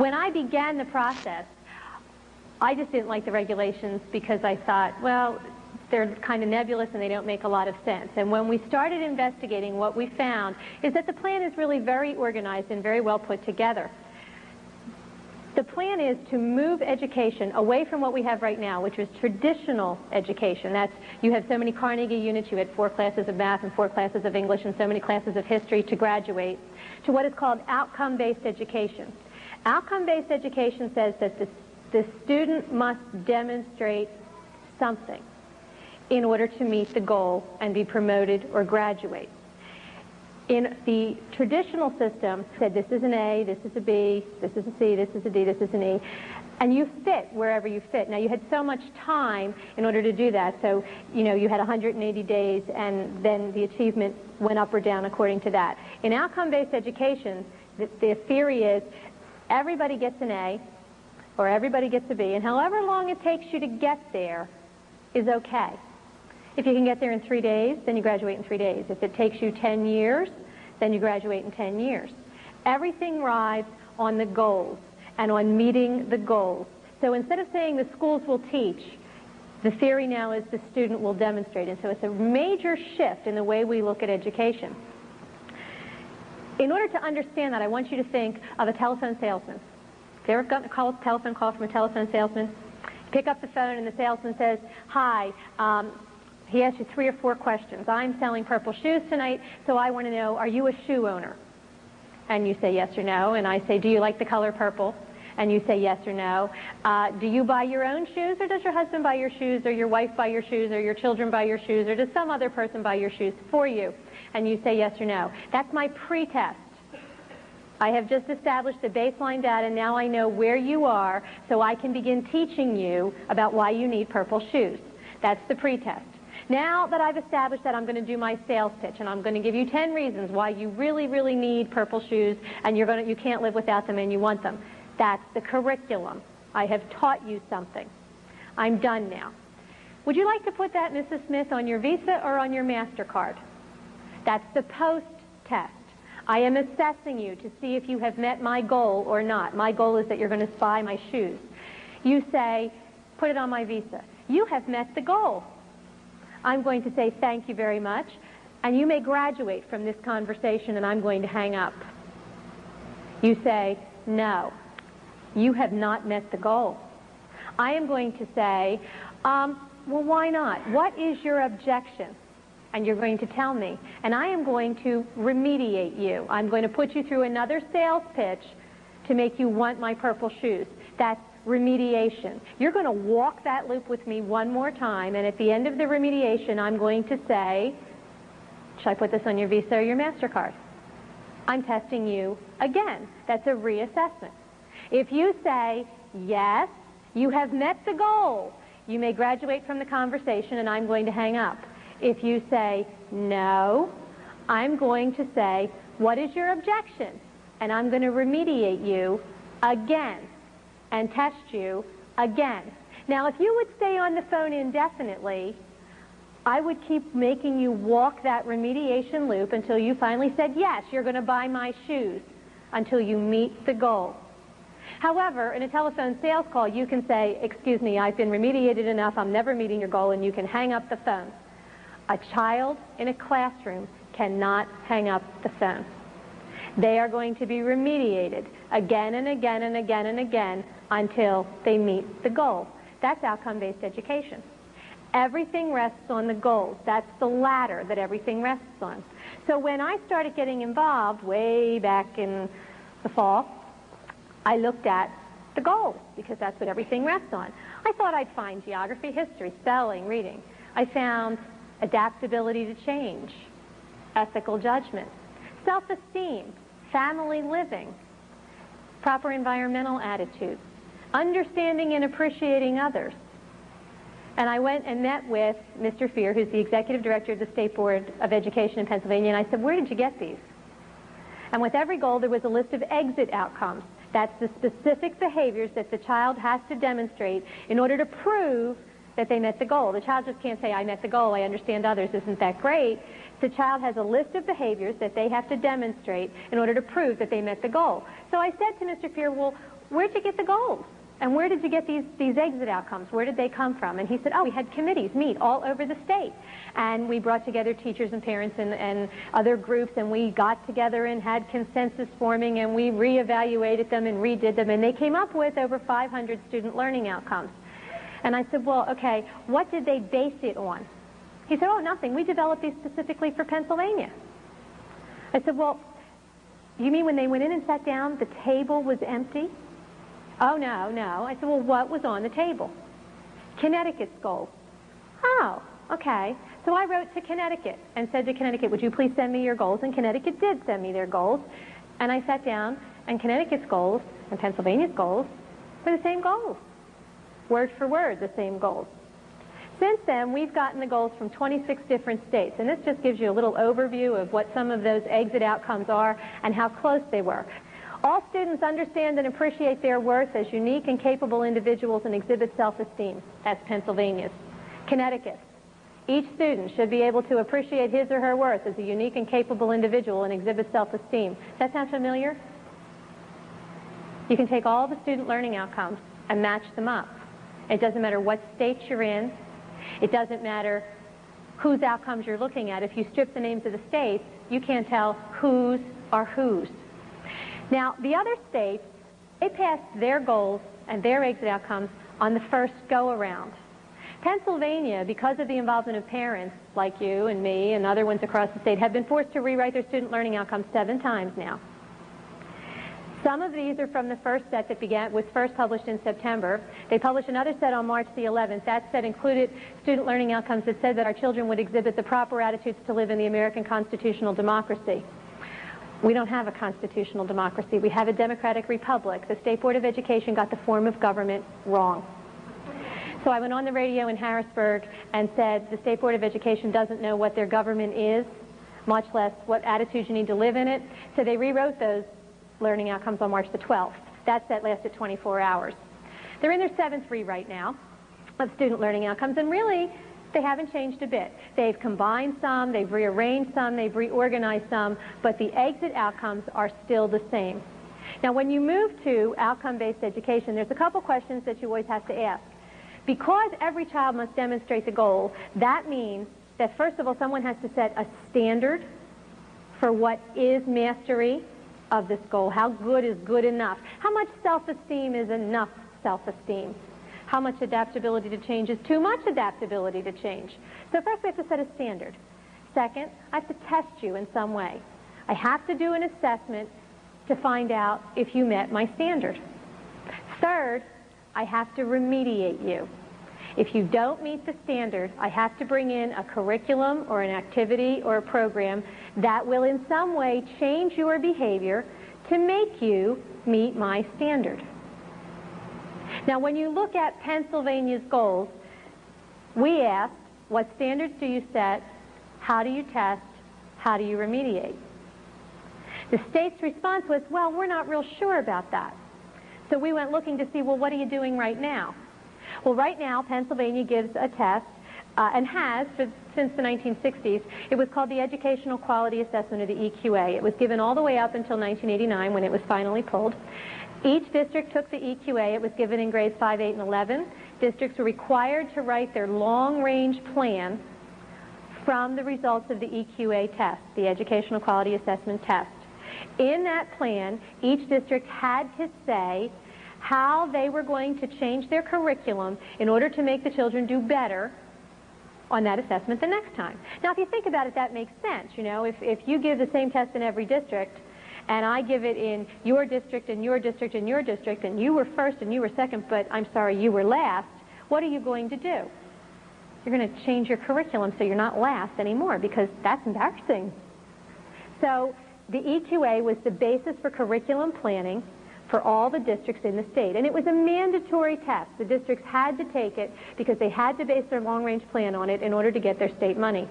When I began the process, I just didn't like the regulations because I thought, well, they're kind of nebulous and they don't make a lot of sense. And when we started investigating, what we found is that the plan is really very organized and very well put together. The plan is to move education away from what we have right now, which is traditional education. That's, you have so many Carnegie units, you had 4 classes of math and 4 classes of English and so many classes of history to graduate, to what is called outcome-based education. Outcome-based education says that the student must demonstrate something in order to meet the goal and be promoted or graduate. In the traditional system, said this is an A, this is a B, this is a C, this is a D, this is an E, and you fit wherever you fit. Now, you had so much time in order to do that, so you had 180 days, and then the achievement went up or down according to that. In outcome-based education, the theory is everybody gets an A, or everybody gets a B, and however long it takes you to get there is okay. If you can get there in 3 days, then you graduate in 3 days. If it takes you 10 years, then you graduate in 10 years. Everything rides on the goals and on meeting the goals. So instead of saying the schools will teach, the theory now is the student will demonstrate. And so it's a major shift in the way we look at education. In order to understand that, I want you to think of a telephone salesman. Have you ever gotten a telephone call from a telephone salesman? Pick up the phone and the salesman says, hi, he asks you 3 or 4 questions. I'm selling purple shoes tonight, so I want to know, are you a shoe owner? And you say yes or no, and I say, do you like the color purple? And you say yes or no. Do you buy your own shoes, or does your husband buy your shoes, or your wife buy your shoes, or your children buy your shoes, or does some other person buy your shoes for you? And you say yes or no. That's my pre-test. I have just established the baseline data. Now I know where you are, so I can begin teaching you about why you need purple shoes. That's the pre-test. Now that I've established that, I'm going to do my sales pitch, and I'm going to give you 10 reasons why you really, really need purple shoes, and you can't live without them, and you want them. That's the curriculum. I have taught you something. I'm done now. Would you like to put that, Mrs. Smith, on your Visa or on your MasterCard? That's the post-test. I am assessing you to see if you have met my goal or not. My goal is that you're going to buy my shoes. You say, put it on my Visa. You have met the goal. I'm going to say thank you very much, and you may graduate from this conversation, and I'm going to hang up. You say, no, you have not met the goal. I am going to say, well, why not? What is your objection? And you're going to tell me, and I am going to remediate you. I'm going to put you through another sales pitch to make you want my purple shoes. That's remediation. You're going to walk that loop with me one more time, and at the end of the remediation, I'm going to say, should I put this on your Visa or your MasterCard? I'm testing you again. That's a reassessment. If you say, yes, you have met the goal, you may graduate from the conversation, and I'm going to hang up. If you say, no, I'm going to say, what is your objection? And I'm going to remediate you again and test you again. Now, if you would stay on the phone indefinitely, I would keep making you walk that remediation loop until you finally said, yes, you're going to buy my shoes, until you meet the goal. However, in a telephone sales call, you can say, excuse me, I've been remediated enough, I'm never meeting your goal, and you can hang up the phone. A child in a classroom cannot hang up the phone. They are going to be remediated again and again and again and again until they meet the goal. That's outcome-based education. Everything rests on the goals. That's the ladder that everything rests on. So when I started getting involved way back in the fall, I looked at the goals because that's what everything rests on. I thought I'd find geography, history, spelling, reading. I found adaptability to change, ethical judgment, self-esteem, family living, proper environmental attitudes, understanding and appreciating others. And I went and met with Mr. Fear, who's the executive director of the State Board of Education in Pennsylvania, and I said, where did you get these? And with every goal, there was a list of exit outcomes. That's the specific behaviors that the child has to demonstrate in order to prove that they met the goal. The child just can't say, I met the goal, I understand others, isn't that great? The child has a list of behaviors that they have to demonstrate in order to prove that they met the goal. So I said to Mr. Fear, well, where'd you get the goals? And where did you get these exit outcomes? Where did they come from? And he said, oh, we had committees meet all over the state. And we brought together teachers and parents and other groups, and we got together and had consensus forming, and we reevaluated them and redid them, and they came up with over 500 student learning outcomes. And I said, well, okay, what did they base it on? He said, oh, nothing. We developed these specifically for Pennsylvania. I said, well, you mean when they went in and sat down, the table was empty? Oh, no, no. I said, well, what was on the table? Connecticut's goals. Oh, okay. So I wrote to Connecticut and said to Connecticut, would you please send me your goals? And Connecticut did send me their goals. And I sat down, and Connecticut's goals and Pennsylvania's goals were the same goals. Word for word, the same goals. Since then, we've gotten the goals from 26 different states. And this just gives you a little overview of what some of those exit outcomes are and how close they were. All students understand and appreciate their worth as unique and capable individuals and exhibit self-esteem. That's Pennsylvania's. Connecticut. Each student should be able to appreciate his or her worth as a unique and capable individual and exhibit self-esteem. Does that sound familiar? You can take all the student learning outcomes and match them up. It doesn't matter what state you're in. It doesn't matter whose outcomes you're looking at. If you strip the names of the states, you can't tell whose are whose. Now, the other states, they passed their goals and their exit outcomes on the first go-around. Pennsylvania, because of the involvement of parents like you and me and other ones across the state, have been forced to rewrite their student learning outcomes 7 times now. Some of these are from the first set that was first published in September. They published another set on March the 11th. That set included student learning outcomes that said that our children would exhibit the proper attitudes to live in the American constitutional democracy. We don't have a constitutional democracy. We have a democratic republic. The State Board of Education got the form of government wrong. So I went on the radio in Harrisburg and said the State Board of Education doesn't know what their government is, much less what attitudes you need to live in it. So they rewrote those learning outcomes on March the 12th. That set lasted 24 hours. They're in their 7th rewrite now of student learning outcomes, and really, they haven't changed a bit. They've combined some, they've rearranged some, they've reorganized some, but the exit outcomes are still the same. Now, when you move to outcome-based education, there's a couple questions that you always have to ask. Because every child must demonstrate the goal, that means that, first of all, someone has to set a standard for what is mastery of this goal. How good is good enough? How much self-esteem is enough self-esteem? How much adaptability to change is too much adaptability to change? So first we have to set a standard. Second, I have to test you in some way. I have to do an assessment to find out if you met my standard. Third, I have to remediate you. If you don't meet the standard, I have to bring in a curriculum or an activity or a program that will in some way change your behavior to make you meet my standard. Now, when you look at Pennsylvania's goals, we asked, what standards do you set? How do you test? How do you remediate? The state's response was, well, we're not real sure about that. So we went looking to see, well, what are you doing right now? Well, right now, Pennsylvania gives a test, and has since the 1960s. It was called the Educational Quality Assessment, or the EQA. It was given all the way up until 1989 when it was finally pulled. Each district took the EQA. It was given in grades 5, 8, and 11. Districts were required to write their long-range plan from the results of the EQA test, the Educational Quality Assessment test. In that plan, each district had to say how they were going to change their curriculum in order to make the children do better on that assessment the next time. Now, if you think about it, that makes sense. You know, if you give the same test in every district, and I give it in your district and your district and your district, and you were first and you were second, but I'm sorry, you were last, what are you going to do? You're going to change your curriculum so you're not last anymore, because that's embarrassing. So the EQA was the basis for curriculum planning for all the districts in the state. And it was a mandatory test. The districts had to take it because they had to base their long-range plan on it in order to get their state money.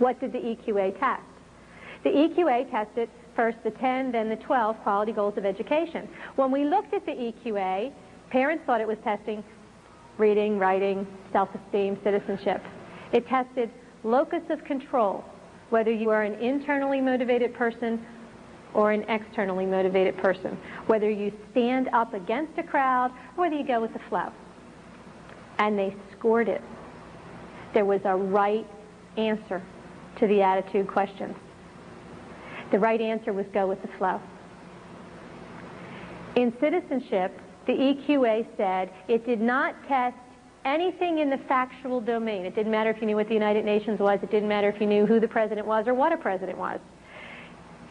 What did the EQA test? The EQA tested first the 10, then the 12 quality goals of education. When we looked at the EQA, parents thought it was testing reading, writing, self-esteem, citizenship. It tested locus of control, whether you are an internally motivated person or an externally motivated person, whether you stand up against a crowd or whether you go with the flow. And they scored it. There was a right answer to the attitude questions. The right answer was go with the flow. In citizenship, the EQA said it did not test anything in the factual domain. It didn't matter if you knew what the United Nations was. It didn't matter if you knew who the president was or what a president was.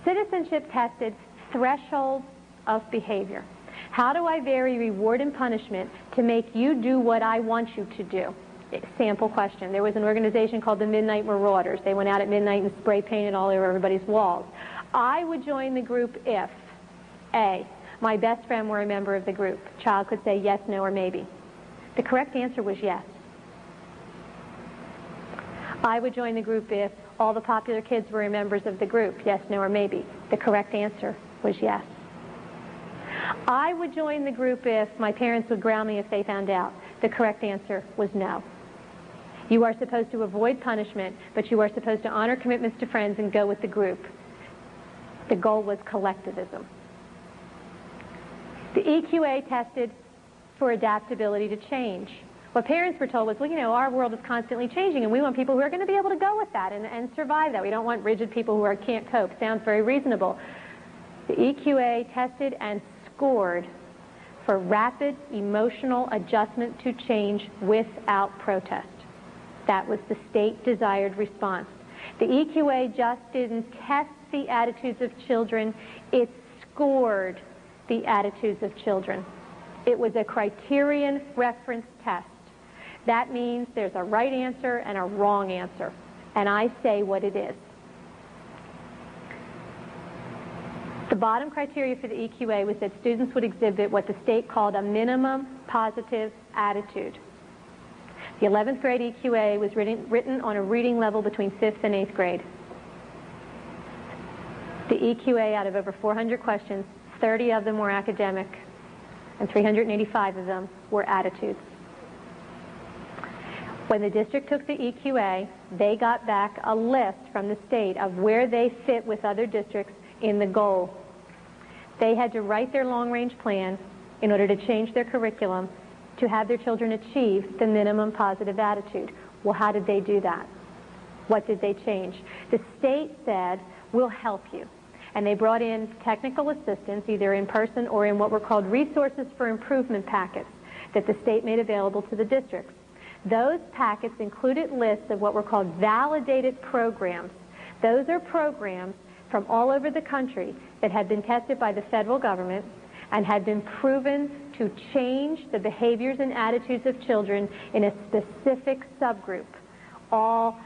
Citizenship tested thresholds of behavior. How do I vary reward and punishment to make you do what I want you to do? Sample question. There was an organization called the Midnight Marauders. They went out at midnight and spray painted all over everybody's walls. I would join the group if A, my best friend were a member of the group. Child could say yes, no, or maybe. The correct answer was yes. I would join the group if all the popular kids were members of the group. Yes, no, or maybe. The correct answer was yes. I would join the group if my parents would ground me if they found out. The correct answer was no. You are supposed to avoid punishment, but you are supposed to honor commitments to friends and go with the group. The goal was collectivism. The EQA tested for adaptability to change. What parents were told was, well, you know, our world is constantly changing, and we want people who are going to be able to go with that and survive that. We don't want rigid people who can't cope. Sounds very reasonable. The EQA tested and scored for rapid emotional adjustment to change without protest. That was the state-desired response. The EQA just didn't test the attitudes of children, it scored the attitudes of children. It was a criterion reference test. That means there's a right answer and a wrong answer, and I say what it is. The bottom criteria for the EQA was that students would exhibit what the state called a minimum positive attitude. The 11th grade EQA was written on a reading level between 5th and 8th grade. The EQA, out of over 400 questions, 30 of them were academic, and 385 of them were attitudes. When the district took the EQA, they got back a list from the state of where they fit with other districts in the goal. They had to write their long-range plan in order to change their curriculum to have their children achieve the minimum positive attitude. Well, how did they do that? What did they change? The state said, we'll help you. And they brought in technical assistance, either in person or in what were called resources for improvement packets that the state made available to the districts. Those packets included lists of what were called validated programs. Those are programs from all over the country that had been tested by the federal government and had been proven to change the behaviors and attitudes of children in a specific subgroup. All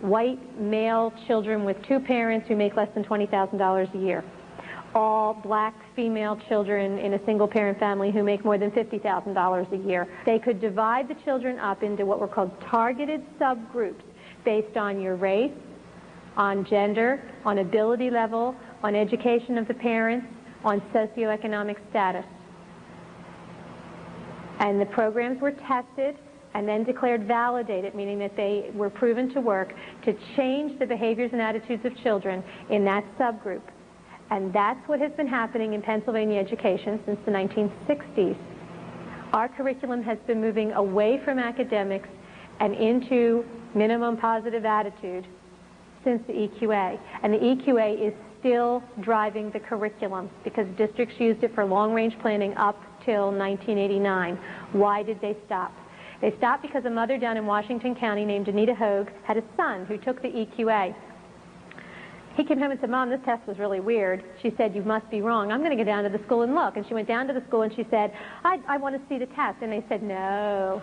white male children with two parents who make less than $20,000 a year. All black female children in a single parent family who make more than $50,000 a year. They could divide the children up into what were called targeted subgroups based on your race, on gender, on ability level, on education of the parents, on socioeconomic status. And the programs were tested and then declared validated, meaning that they were proven to work to change the behaviors and attitudes of children in that subgroup. And that's what has been happening in Pennsylvania education since the 1960s. Our curriculum has been moving away from academics and into minimum positive attitude since the EQA. And the EQA is still driving the curriculum because districts used it for long-range planning up till 1989. Why did they stop? They stopped because a mother down in Washington County named Anita Hogue had a son who took the EQA. He came home and said, Mom, this test was really weird. She said, you must be wrong. I'm going to go down to the school and look. And she went down to the school and she said, I want to see the test. And they said, no.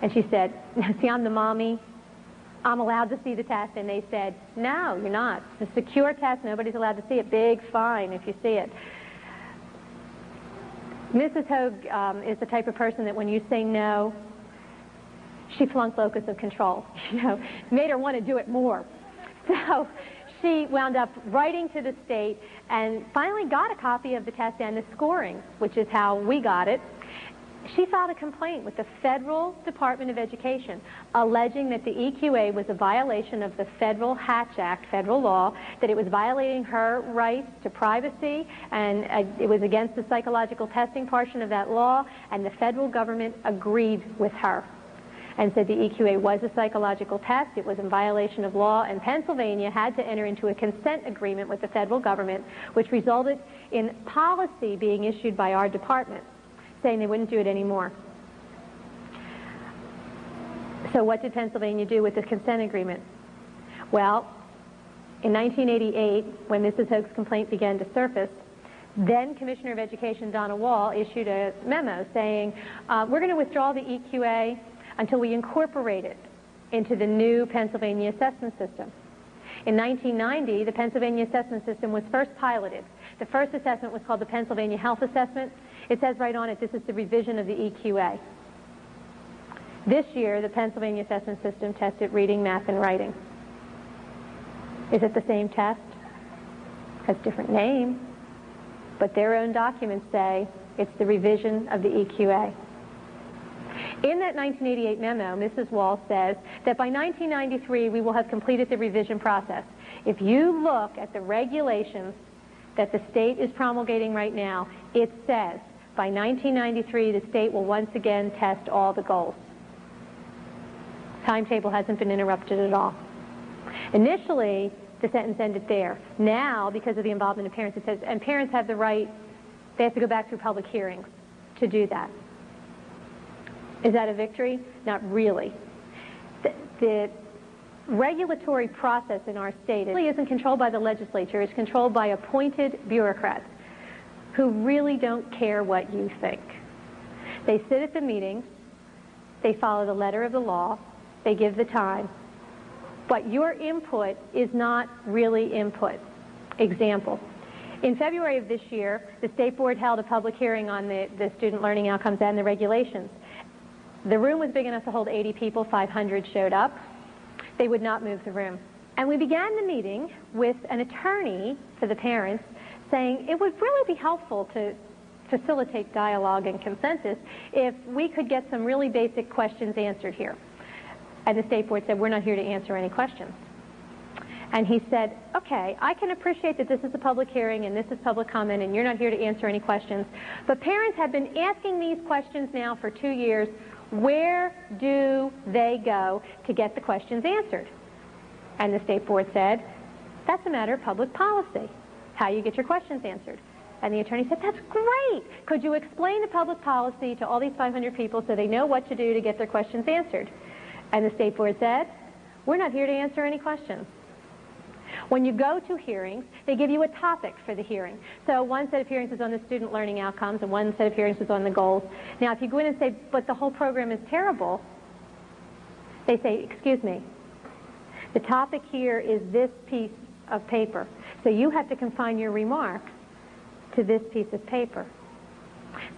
And she said, see, I'm the mommy. I'm allowed to see the test. And they said, no, you're not. It's a secure test. Nobody's allowed to see it. Big fine if you see it. Mrs. Hogue is the type of person that when you say no, she flunked locus of control. You know, made her want to do it more. So she wound up writing to the state and finally got a copy of the test and the scoring, which is how we got it. she filed a complaint with the Federal Department of Education alleging that the EQA was a violation of the Federal Hatch Act, federal law, that it was violating her rights to privacy, and it was against the psychological testing portion of that law, and the federal government agreed with her and said the EQA was a psychological test, it was in violation of law, and Pennsylvania had to enter into a consent agreement with the federal government, which resulted in policy being issued by our department saying they wouldn't do it anymore. So what did Pennsylvania do with the consent agreement? Well, in 1988, when Mrs. Hoag's complaint began to surface, then Commissioner of Education Donna Wall issued a memo saying, we're going to withdraw the EQA until we incorporate it into the new Pennsylvania assessment system. In 1990, the Pennsylvania assessment system was first piloted. The first assessment was called the Pennsylvania Health Assessment. It says right on it, this is the revision of the EQA. This year, the Pennsylvania assessment system tested reading, math, and writing. Is it the same test? Has a different name, but their own documents say it's the revision of the EQA. In that 1988 memo, Mrs. Wall says that by 1993, we will have completed the revision process. If you look at the regulations that the state is promulgating right now, it says by 1993, the state will once again test all the goals. Timetable hasn't been interrupted at all. Initially, the sentence ended there. Now, because of the involvement of parents, it says, and parents have the right, they have to go back through public hearings to do that. Is that a victory? Not really. The regulatory process in our state really isn't controlled by the legislature. It's controlled by appointed bureaucrats who really don't care what you think. They sit at the meetings, they follow the letter of the law, they give the time, but your input is not really input. Example, in February of this year, the State Board held a public hearing on the student learning outcomes and the regulations. The room was big enough to hold 80 people, 500 showed up. They would not move the room. And we began the meeting with an attorney for the parents saying it would really be helpful to facilitate dialogue and consensus if we could get some really basic questions answered here. And the State Board said, we're not here to answer any questions. And he said, okay, I can appreciate that this is a public hearing and this is public comment and you're not here to answer any questions, but parents have been asking these questions now for 2 years. Where do they go to get the questions answered? And the State Board said, that's a matter of public policy, how you get your questions answered. And the attorney said, that's great. Could you explain the public policy to all these 500 people so they know what to do to get their questions answered? And the State Board said, we're not here to answer any questions. When you go to hearings, they give you a topic for the hearing. So one set of hearings is on the student learning outcomes and one set of hearings is on the goals. Now if you go in and say, but the whole program is terrible, they say, excuse me, the topic here is this piece of paper. So you have to confine your remarks to this piece of paper.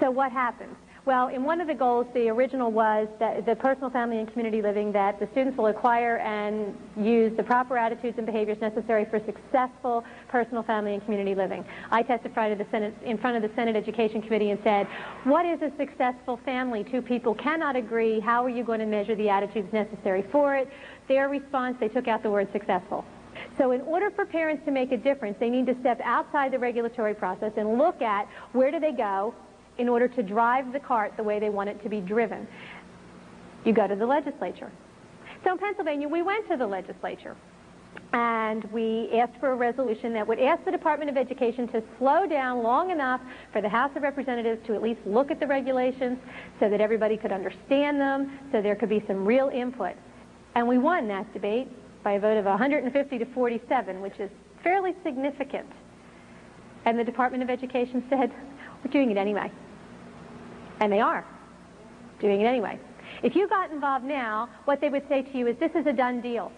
So what happens? Well, in one of the goals, the original was that the personal, family, and community living, that the students will acquire and use the proper attitudes and behaviors necessary for successful personal, family, and community living. I testified in front of the Senate Education Committee and said, what is a successful family? Two people cannot agree. How are you going to measure the attitudes necessary for it? Their response, they took out the word successful. So in order for parents to make a difference, they need to step outside the regulatory process and look at where do they go in order to drive the cart the way they want it to be driven. You go to the legislature. So in Pennsylvania, we went to the legislature and we asked for a resolution that would ask the Department of Education to slow down long enough for the House of Representatives to at least look at the regulations so that everybody could understand them, so there could be some real input. And we won that debate by a vote of 150 to 47, which is fairly significant. And the Department of Education said, we're doing it anyway. And they are doing it anyway. If you got involved now, what they would say to you is, this is a done deal.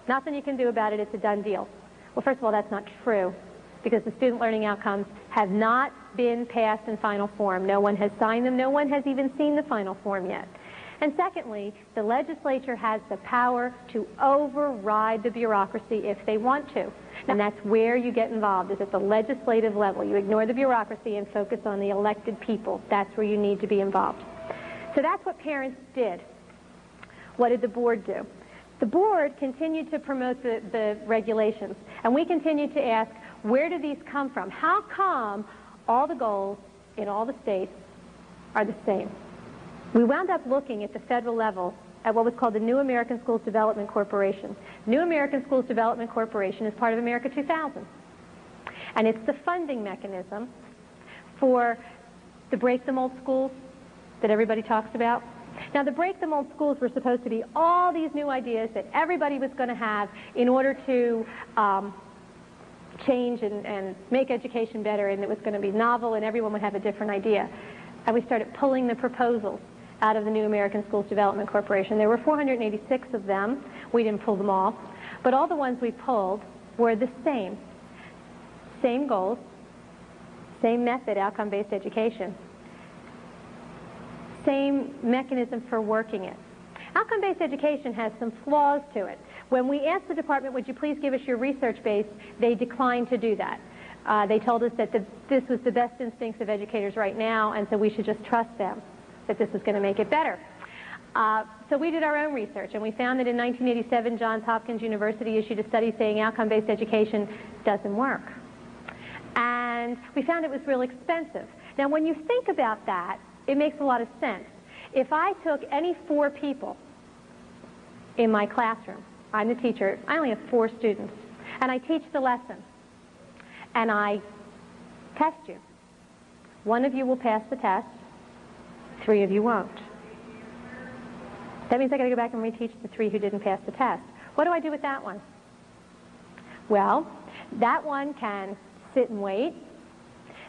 Nothing you can do about it, it's a done deal. Well, first of all, that's not true, because the student learning outcomes have not been passed in final form. No one has signed them. No one has even seen the final form yet. And secondly, the legislature has the power to override the bureaucracy if they want to. And that's where you get involved, is at the legislative level. You ignore the bureaucracy and focus on the elected people. That's where you need to be involved. So that's what parents did. What did the board do? The board continued to promote the regulations. And we continued to ask, where do these come from? How come all the goals in all the states are the same? We wound up looking at the federal level at what was called the New American Schools Development Corporation. New American Schools Development Corporation is part of America 2000. And it's the funding mechanism for the Break the Mold schools that everybody talks about. Now, the Break the Mold schools were supposed to be all these new ideas that everybody was going to have in order to change and make education better, and it was going to be novel and everyone would have a different idea. And we started pulling the proposals out of the New American Schools Development Corporation. There were 486 of them. We didn't pull them all. But all the ones we pulled were the same. Same goals, same method, outcome-based education, same mechanism for working it. Outcome-based education has some flaws to it. When we asked the department, would you please give us your research base, they declined to do that. They told us that this was the best instincts of educators right now, and so we should just trust them, that this was going to make it better. So we did our own research, and we found that in 1987, Johns Hopkins University issued a study saying outcome-based education doesn't work. And we found it was real expensive. Now, when you think about that, it makes a lot of sense. If I took any 4 people in my classroom, I'm the teacher, I only have 4 students, and I teach the lesson, and I test you. 1 of you will pass the test, 3 of you won't. That means I got to go back and reteach the 3 who didn't pass the test. What do I do with that one? Well, that one can sit and wait.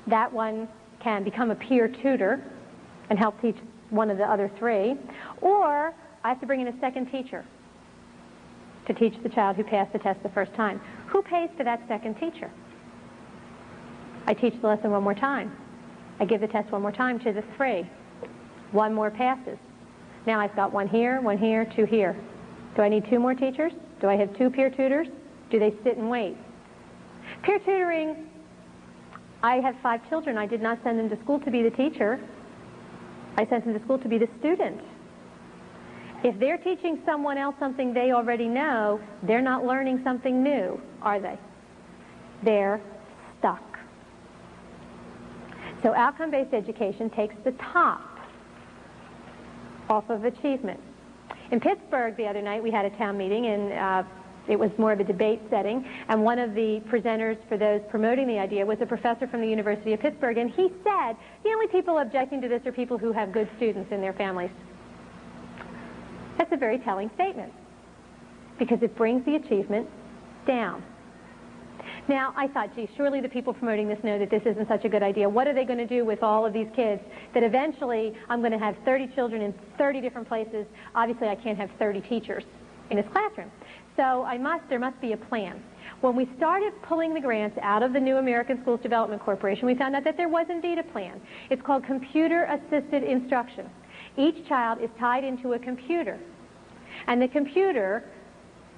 That one can become a peer tutor and help teach one of the other 3. Or I have to bring in a second teacher to teach the child who passed the test the first time. Who pays for that second teacher? I teach the lesson one more time. I give the test one more time to the 3. 1 more passes. Now I've got 1 here, 2 here. Do I need 2 more teachers? Do I have 2 peer tutors? Do they sit and wait? Peer tutoring, I have 5 children. I did not send them to school to be the teacher. I sent them to school to be the student. If they're teaching someone else something they already know, they're not learning something new, are they? They're stuck. So outcome-based education takes the top off of achievement. In Pittsburgh the other night we had a town meeting, and it was more of a debate setting, and one of the presenters for those promoting the idea was a professor from the University of Pittsburgh, and he said the only people objecting to this are people who have good students in their families. That's a very telling statement, because it brings the achievement down. Now, I thought, gee, surely the people promoting this know that this isn't such a good idea. What are they going to do with all of these kids that eventually I'm going to have 30 children in 30 different places? Obviously, I can't have 30 teachers in this classroom. So there must be a plan. When we started pulling the grants out of the New American Schools Development Corporation, we found out that there was indeed a plan. It's called computer-assisted instruction. Each child is tied into a computer, and the computer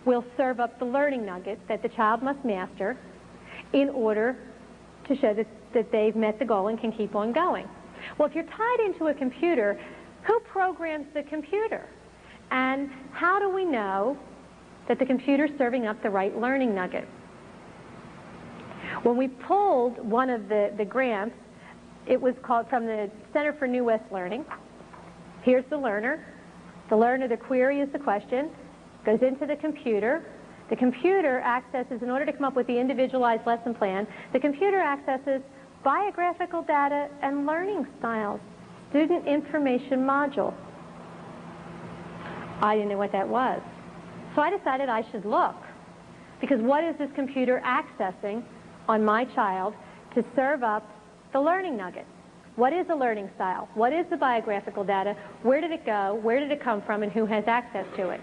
will serve up the learning nuggets that the child must master in order to show that they've met the goal and can keep on going. Well, if you're tied into a computer, who programs the computer? And how do we know that the computer's serving up the right learning nugget? When we pulled one of the grants, it was called from the Center for New West Learning. Here's the learner. The query is the question, goes into the computer. The computer accesses, in order to come up with the individualized lesson plan, the computer accesses biographical data and learning styles, student information module. I didn't know what that was. So I decided I should look, because what is this computer accessing on my child to serve up the learning nugget? What is a learning style? What is the biographical data? Where did it go? Where did it come from? And who has access to it?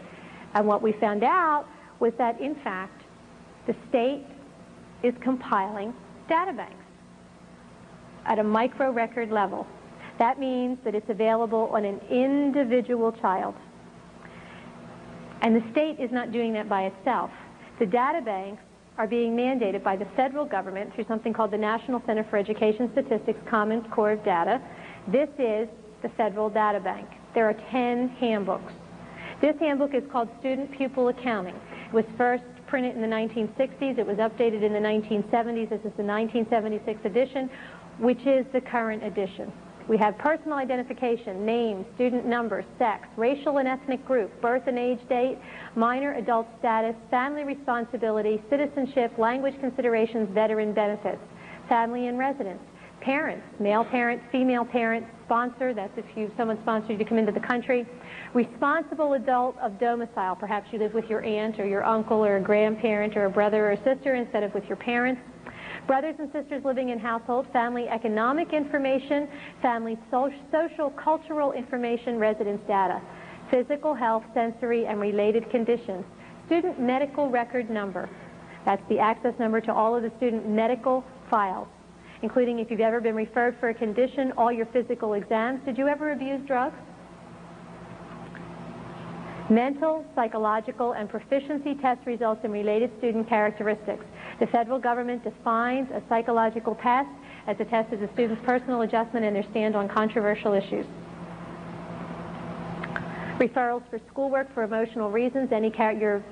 And what we found out was that, in fact, the state is compiling data banks at a micro record level. That means that it's available on an individual child. And the state is not doing that by itself. The data banks are being mandated by the federal government through something called the National Center for Education Statistics Common Core of Data. This is the federal data bank. There are 10 handbooks. This handbook is called Student Pupil Accounting. It was first printed in the 1960s. It was updated in the 1970s. This is the 1976 edition, which is the current edition. We have personal identification, name, student number, sex, racial and ethnic group, birth and age date, minor adult status, family responsibility, citizenship, language considerations, veteran benefits, family and residence, parents, male parent, female parent, sponsor, that's if someone sponsored you to come into the country, responsible adult of domicile, perhaps you live with your aunt or your uncle or a grandparent or a brother or a sister instead of with your parents, brothers and sisters living in household, family economic information, family social cultural information, residence data, physical health, sensory and related conditions, student medical record number. That's the access number to all of the student medical files, including if you've ever been referred for a condition, all your physical exams. Did you ever abuse drugs? Mental, psychological, and proficiency test results and related student characteristics. The federal government defines a psychological test as a test of the student's personal adjustment and their stand on controversial issues. Referrals for schoolwork for emotional reasons, your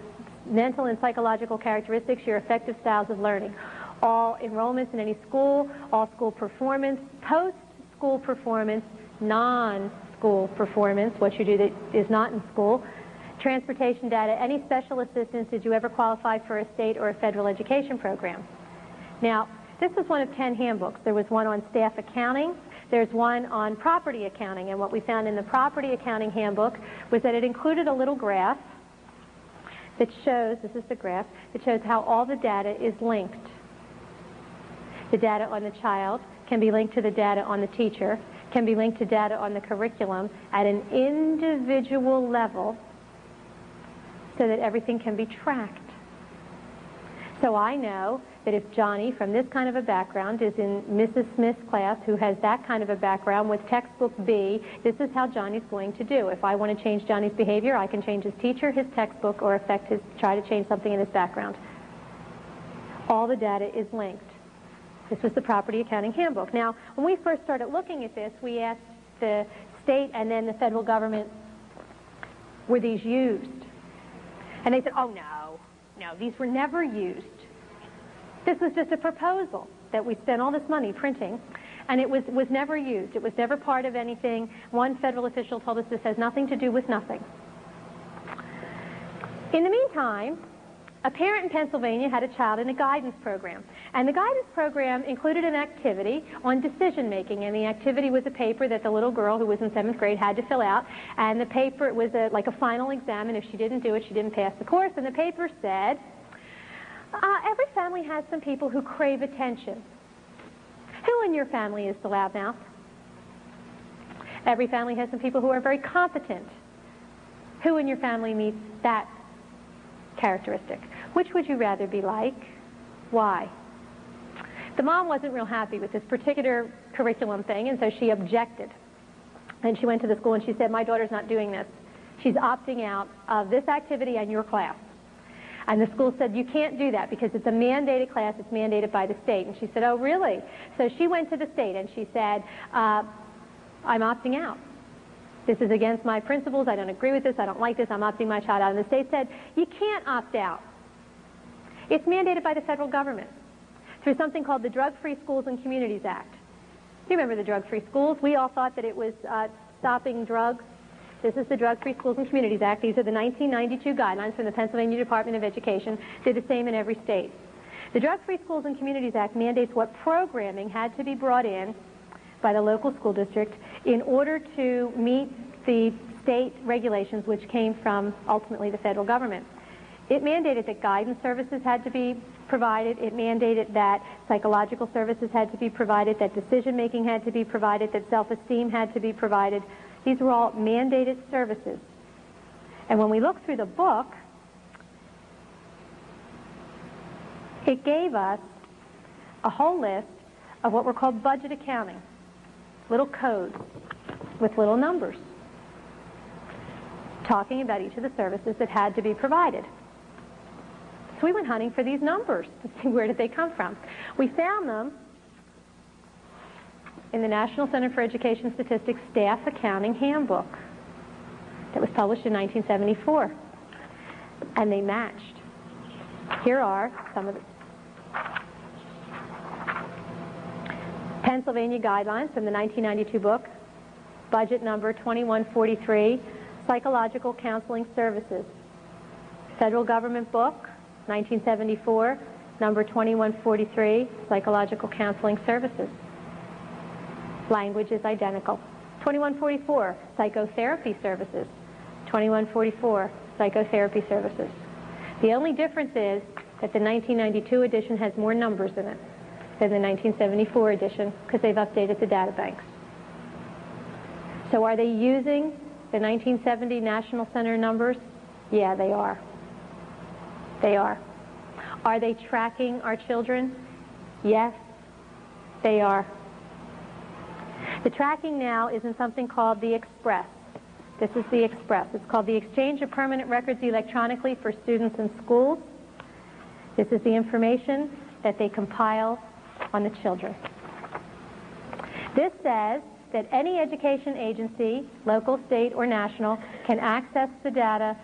mental and psychological characteristics, your effective styles of learning. All enrollments in any school, all school performance, post-school performance, non-school performance, what you do that is not in school, transportation data, any special assistance, did you ever qualify for a state or a federal education program? Now, this was one of 10 handbooks. There was one on staff accounting, there's one on property accounting, and what we found in the property accounting handbook was that it included a little graph that shows, this is the graph, that shows how all the data is linked. The data on the child can be linked to the data on the teacher, can be linked to data on the curriculum at an individual level so that everything can be tracked. So I know that if Johnny from this kind of a background is in Mrs. Smith's class who has that kind of a background with textbook B, this is how Johnny's going to do. If I want to change Johnny's behavior, I can change his teacher, his textbook, or try to change something in his background. All the data is linked. This was the property accounting handbook. Now, when we first started looking at this, we asked the state and then the federal government, were these used? And they said, oh, no, these were never used. This was just a proposal that we spent all this money printing, and it was never used. It was never part of anything. One federal official told us this has nothing to do with nothing. In the meantime, a parent in Pennsylvania had a child in a guidance program, and the guidance program included an activity on decision making, and the activity was a paper that the little girl who was in 7th grade had to fill out, and the paper was like a final exam, and if she didn't do it, she didn't pass the course, and the paper said, every family has some people who crave attention. Who in your family is the loudmouth? Every family has some people who are very competent. Who in your family meets that characteristic? Which would you rather be like? Why? The mom wasn't real happy with this particular curriculum thing, and so she objected. And she went to the school and she said, my daughter's not doing this. She's opting out of this activity and your class. And the school said, you can't do that because it's a mandated class, it's mandated by the state. And she said, oh, really? So she went to the state and she said, I'm opting out. This is against my principles, I don't agree with this, I don't like this, I'm opting my child out. And the state said, you can't opt out. It's mandated by the federal government through something called the Drug-Free Schools and Communities Act. You remember the Drug-Free Schools? We all thought that it was stopping drugs. This is the Drug-Free Schools and Communities Act. These are the 1992 guidelines from the Pennsylvania Department of Education. They're the same in every state. The Drug-Free Schools and Communities Act mandates what programming had to be brought in by the local school district in order to meet the state regulations which came from ultimately the federal government. It mandated that guidance services had to be provided. It mandated that psychological services had to be provided, that decision-making had to be provided, that self-esteem had to be provided. These were all mandated services. And when we look through the book, it gave us a whole list of what were called budget accounting. little codes with little numbers talking about each of the services that had to be provided. So we went hunting for these numbers to see where did they come from. We found them in the National Center for Education Statistics Staff Accounting Handbook that was published in 1974. And they matched. Here are some of the Pennsylvania guidelines from the 1992 book, budget number 2143, Psychological Counseling Services. Federal government book, 1974, number 2143, Psychological Counseling Services. Language is identical. 2144, Psychotherapy Services. 2144, Psychotherapy Services. The only difference is that the 1992 edition has more numbers in it than the 1974 edition because they've updated the data banks. So are they using the 1970 National Center numbers? Yeah, they are. They are. Are they tracking our children? Yes, they are. The tracking now is in something called the Express. This is the Express. It's called the Exchange of Permanent Records Electronically for Students in Schools. This is the information that they compile on the children. This says that any education agency, local, state, or national, can access the data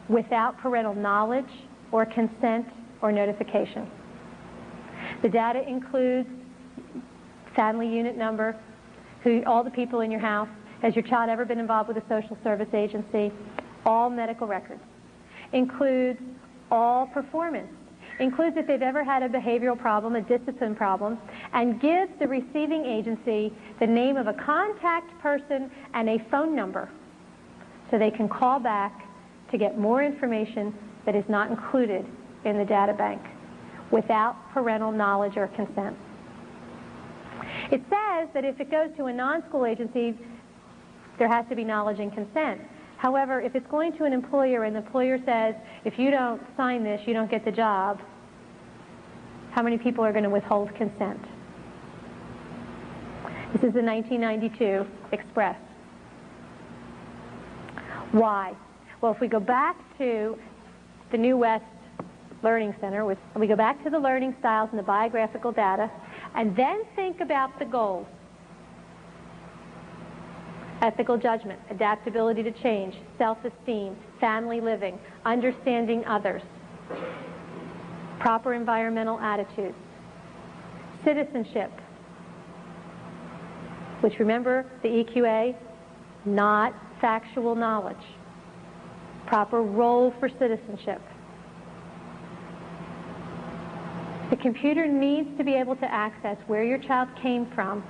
without parental knowledge or consent or notification. The data includes family unit number, all the people in your house, has your child ever been involved with a social service agency, all medical records, includes all performance, includes if they've ever had a behavioral problem, a discipline problem, and gives the receiving agency the name of a contact person and a phone number so they can call back to get more information that is not included in the data bank without parental knowledge or consent. It says that if it goes to a non-school agency, there has to be knowledge and consent. However, if it's going to an employer and the employer says, if you don't sign this, you don't get the job, how many people are going to withhold consent? This is the 1992 Express. Why? Well, if we go back to the New West Learning Center, we go back to the learning styles and the biographical data, and then think about the goals. Ethical judgment, adaptability to change, self-esteem, family living, understanding others, proper environmental attitudes, citizenship, which, remember, the EQA, not factual knowledge, proper role for citizenship. The computer needs to be able to access where your child came from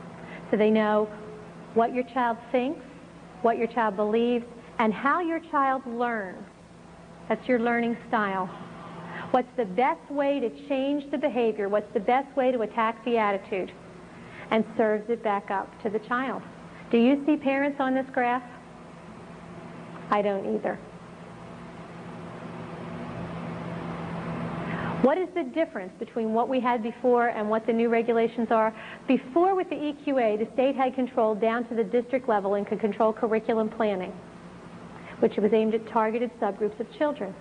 so they know what your child thinks, what your child believes, and how your child learns. That's your learning style. What's the best way to change the behavior? What's the best way to attack the attitude? And serves it back up to the child. Do you see parents on this graph? I don't either. What is the difference between what we had before and what the new regulations are? Before, with the EQA, the state had control down to the district level and could control curriculum planning, which was aimed at targeted subgroups of children.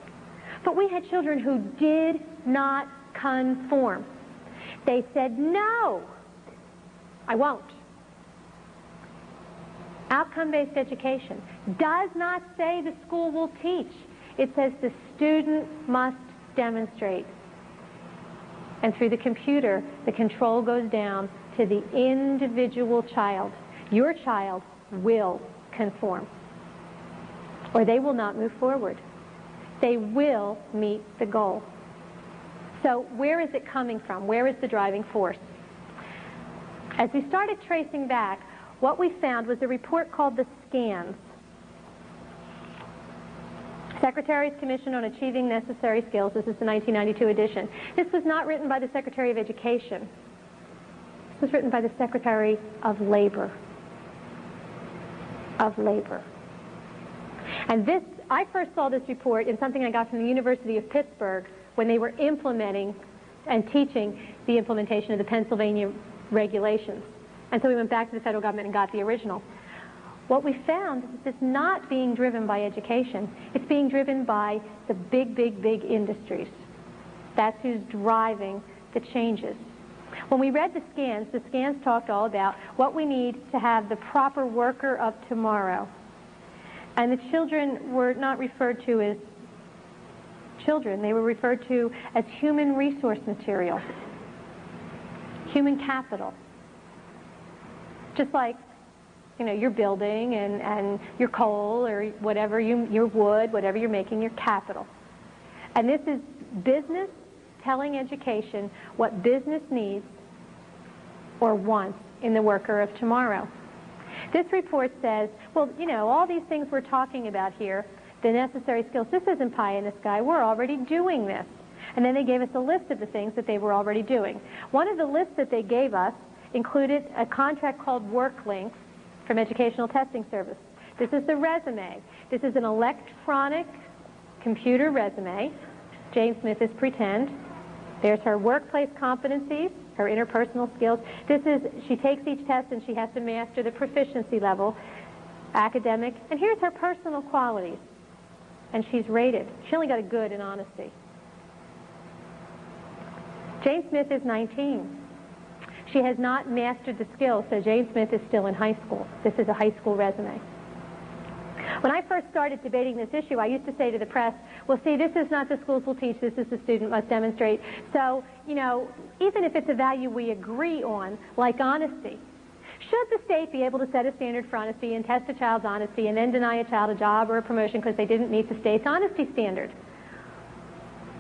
But we had children who did not conform. They said, no, I won't. Outcome-based education does not say the school will teach. It says the student must demonstrate. And through the computer, the control goes down to the individual child. Your child will conform, or they will not move forward. They will meet the goal. So where is it coming from? Where is the driving force? As we started tracing back, what we found was a report called the SCANS, Secretary's Commission on Achieving Necessary Skills. This is the 1992 edition. This was not written by the Secretary of Education. This was written by the Secretary of Labor. And this, I first saw this report in something I got from the University of Pittsburgh when they were implementing and teaching the implementation of the Pennsylvania regulations. And so we went back to the federal government and got the original. What we found is it's not being driven by education. It's being driven by the big, big, big industries. That's who's driving the changes. When we read the scans talked all about what we need to have the proper worker of tomorrow. And the children were not referred to as children. They were referred to as human resource material, human capital. Just like, you know, your building and your coal or whatever, your wood, whatever you're making, your capital. And this is business telling education what business needs or wants in the worker of tomorrow. This report says, well, you know, all these things we're talking about here, the necessary skills, this isn't pie in the sky. We're already doing this. And then they gave us a list of the things that they were already doing. One of the lists that they gave us included a contract called Work Links from Educational Testing Service. This is the resume. This is an electronic computer resume. Jane Smith is pretend. There's her workplace competencies, her interpersonal skills. She takes each test and she has to master the proficiency level, academic, and here's her personal qualities. And she's rated. She only got a good in honesty. Jane Smith is 19. She has not mastered the skills, so Jane Smith is still in high school. This is a high school resume. When I first started debating this issue, I used to say to the press, well, see, this is not the schools will teach, this is the student must demonstrate. So, you know, even if it's a value we agree on, like honesty, should the state be able to set a standard for honesty and test a child's honesty and then deny a child a job or a promotion because they didn't meet the state's honesty standard?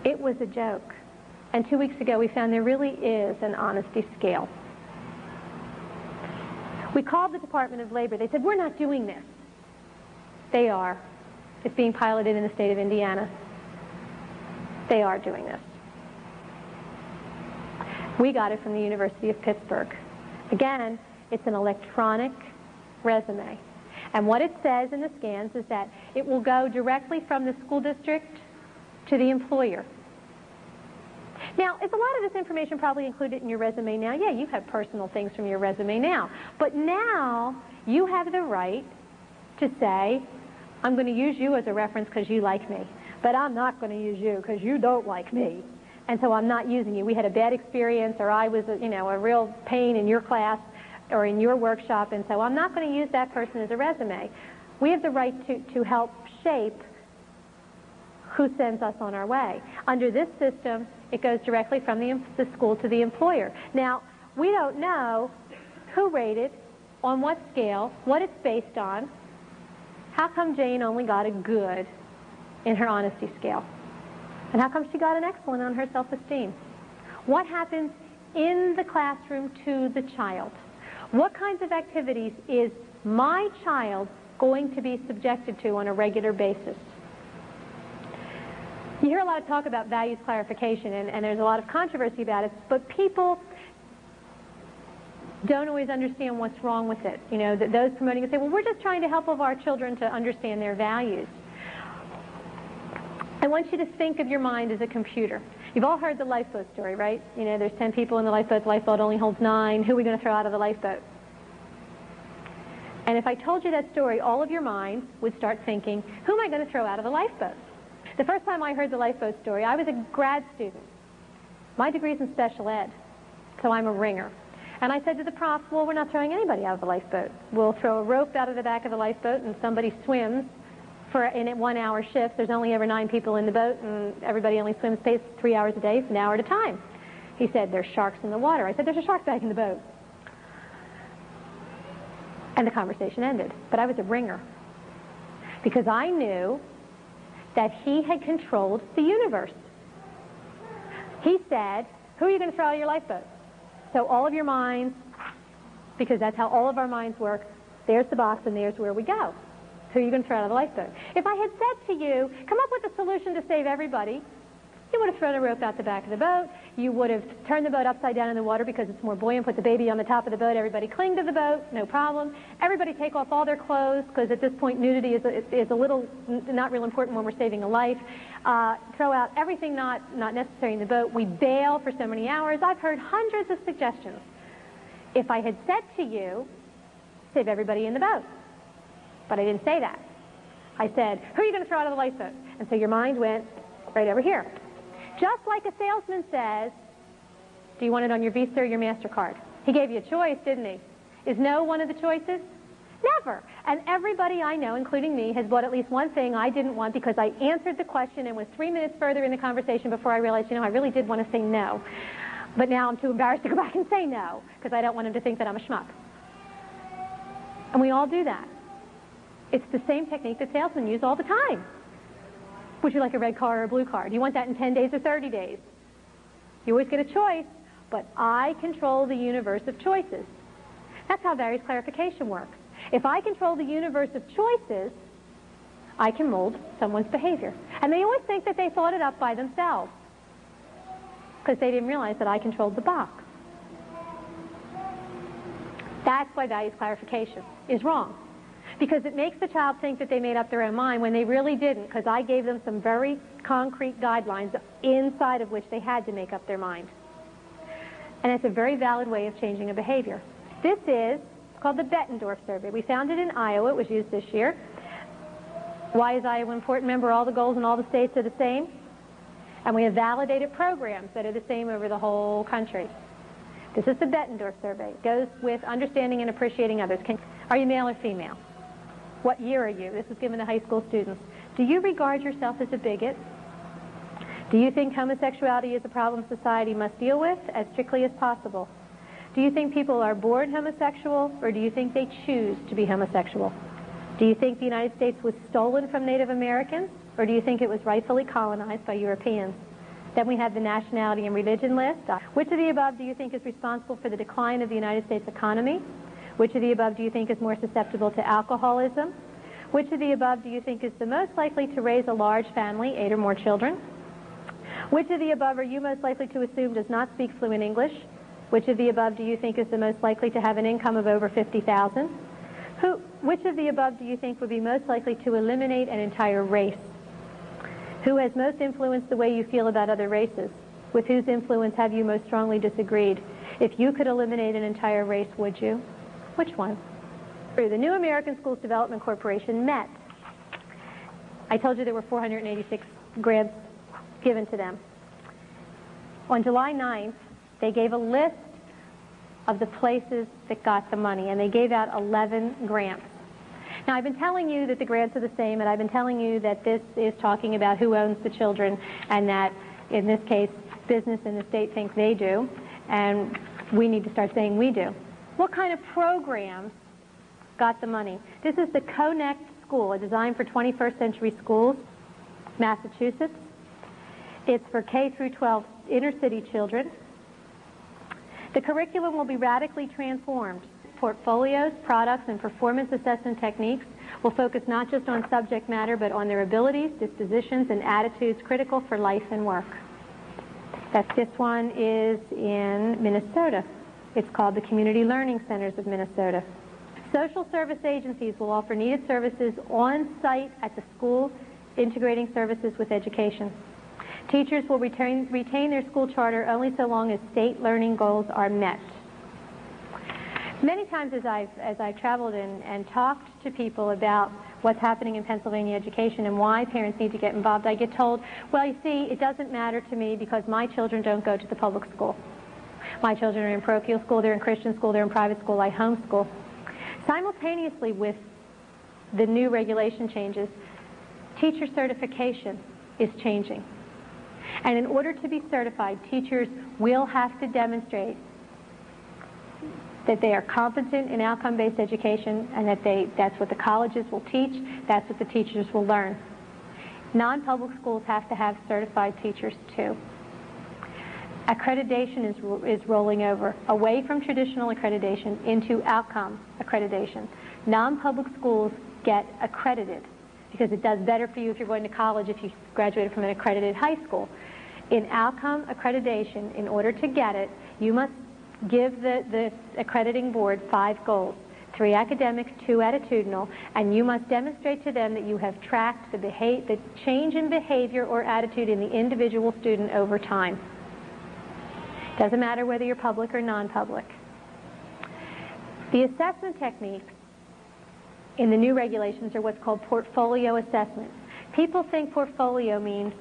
It was a joke. And 2 weeks ago, we found there really is an honesty scale. We called the Department of Labor. They said, we're not doing this. They are. It's being piloted in the state of Indiana. They are doing this. We got it from the University of Pittsburgh. Again, it's an electronic resume. And what it says in the scans is that it will go directly from the school district to the employer. Now, is a lot of this information probably included in your resume now? Yeah, you have personal things from your resume now. But now, you have the right to say, I'm going to use you as a reference because you like me. But I'm not going to use you because you don't like me. And so I'm not using you. We had a bad experience, or I was, a real pain in your class or in your workshop, and so I'm not going to use that person as a resume. We have the right to help shape who sends us on our way. Under this system, it goes directly from the school to the employer. Now, we don't know who rated, on what scale, what it's based on. How come Jane only got a good in her honesty scale? And how come she got an excellent on her self-esteem? What happens in the classroom to the child? What kinds of activities is my child going to be subjected to on a regular basis? You hear a lot of talk about values clarification, and there's a lot of controversy about it, but people don't always understand what's wrong with it. Those promoting it say, well, we're just trying to help our children to understand their values. I want you to think of your mind as a computer. You've all heard the lifeboat story, right? There's 10 people in the lifeboat only holds 9. Who are we going to throw out of the lifeboat? And if I told you that story, all of your minds would start thinking, who am I going to throw out of the lifeboat? The first time I heard the lifeboat story, I was a grad student. My degree's in special ed, so I'm a ringer. And I said to the prof, well, we're not throwing anybody out of the lifeboat. We'll throw a rope out of the back of the lifeboat, and somebody swims in a 1-hour shift. There's only ever 9 people in the boat, and everybody only swims 3 hours a day, an hour at a time. He said, there's sharks in the water. I said, there's a shark bag in the boat. And the conversation ended. But I was a ringer, because I knew that he had controlled the universe. He said, who are you going to throw out of your lifeboat? So all of your minds, because that's how all of our minds work, there's the box and there's where we go. Who are you going to throw out of the lifeboat? If I had said to you, come up with a solution to save everybody, you would have thrown a rope out the back of the boat. You would have turned the boat upside down in the water because it's more buoyant, put the baby on the top of the boat, everybody cling to the boat, no problem. Everybody take off all their clothes, because at this point nudity is a little not real important when we're saving a life. Throw out everything not necessary in the boat. We bail for so many hours. I've heard hundreds of suggestions. If I had said to you, save everybody in the boat, but I didn't say that. I said, who are you going to throw out of the lifeboat? And so your mind went right over here. Just like a salesman says, do you want it on your Visa or your MasterCard? He gave you a choice, didn't he? Is no one of the choices? Never. And everybody I know, including me, has bought at least one thing I didn't want because I answered the question and was 3 minutes further in the conversation before I realized, I really did want to say no. But now I'm too embarrassed to go back and say no because I don't want him to think that I'm a schmuck. And we all do that. It's the same technique that salesmen use all the time. Would you like a red car or a blue car? Do you want that in 10 days or 30 days? You always get a choice, but I control the universe of choices. That's how various clarification works. If I control the universe of choices, I can mold someone's behavior. And they always think that they thought it up by themselves because they didn't realize that I controlled the box. That's why values clarification is wrong. Because it makes the child think that they made up their own mind when they really didn't, because I gave them some very concrete guidelines inside of which they had to make up their mind. And it's a very valid way of changing a behavior. This is called the Bettendorf Survey. We found it in Iowa. It was used this year. Why is Iowa important? Remember, all the goals in all the states are the same. And we have validated programs that are the same over the whole country. This is the Bettendorf Survey. It goes with understanding and appreciating others. Are you male or female? What year are you? This was given to high school students. Do you regard yourself as a bigot? Do you think homosexuality is a problem society must deal with as strictly as possible? Do you think people are born homosexual, or do you think they choose to be homosexual? Do you think the United States was stolen from Native Americans, or do you think it was rightfully colonized by Europeans? Then we have the nationality and religion list. Which of the above do you think is responsible for the decline of the United States economy? Which of the above do you think is more susceptible to alcoholism? Which of the above do you think is the most likely to raise a large family, 8 or more children? Which of the above are you most likely to assume does not speak fluent English? Which of the above do you think is the most likely to have an income of over $50,000? Which of the above do you think would be most likely to eliminate an entire race? Who has most influenced the way you feel about other races? With whose influence have you most strongly disagreed? If you could eliminate an entire race, would you? Which one? The New American Schools Development Corporation met. I told you there were 486 grants given to them. On July 9th, they gave a list of the places that got the money, and they gave out 11 grants. Now, I've been telling you that the grants are the same, and I've been telling you that this is talking about who owns the children, and that, in this case, business and the state think they do, and we need to start saying we do. What kind of programs got the money? This is the Connect School, a design for 21st century schools, Massachusetts. It's for K through 12 inner city children. The curriculum will be radically transformed. Portfolios, products, and performance assessment techniques will focus not just on subject matter, but on their abilities, dispositions, and attitudes critical for life and work. This one is in Minnesota. It's called the Community Learning Centers of Minnesota. Social service agencies will offer needed services on site at the school, integrating services with education. Teachers will retain their school charter only so long as state learning goals are met. Many times as I've traveled and talked to people about what's happening in Pennsylvania education and why parents need to get involved, I get told, well, you see, it doesn't matter to me because my children don't go to the public school. My children are in parochial school, they're in Christian school, they're in private school, I homeschool. Simultaneously with the new regulation changes, teacher certification is changing. And in order to be certified, teachers will have to demonstrate that they are competent in outcome-based education and that that's what the colleges will teach, that's what the teachers will learn. Non-public schools have to have certified teachers too. Accreditation is rolling over away from traditional accreditation into outcome accreditation. Non-public schools get accredited because it does better for you if you're going to college if you graduated from an accredited high school. In outcome accreditation, in order to get it, you must give the accrediting board 5 goals, 3 academic, 2 attitudinal, and you must demonstrate to them that you have tracked the change in behavior or attitude in the individual student over time. Doesn't matter whether you're public or non-public. The assessment techniques in the new regulations are what's called portfolio assessment. People think portfolio means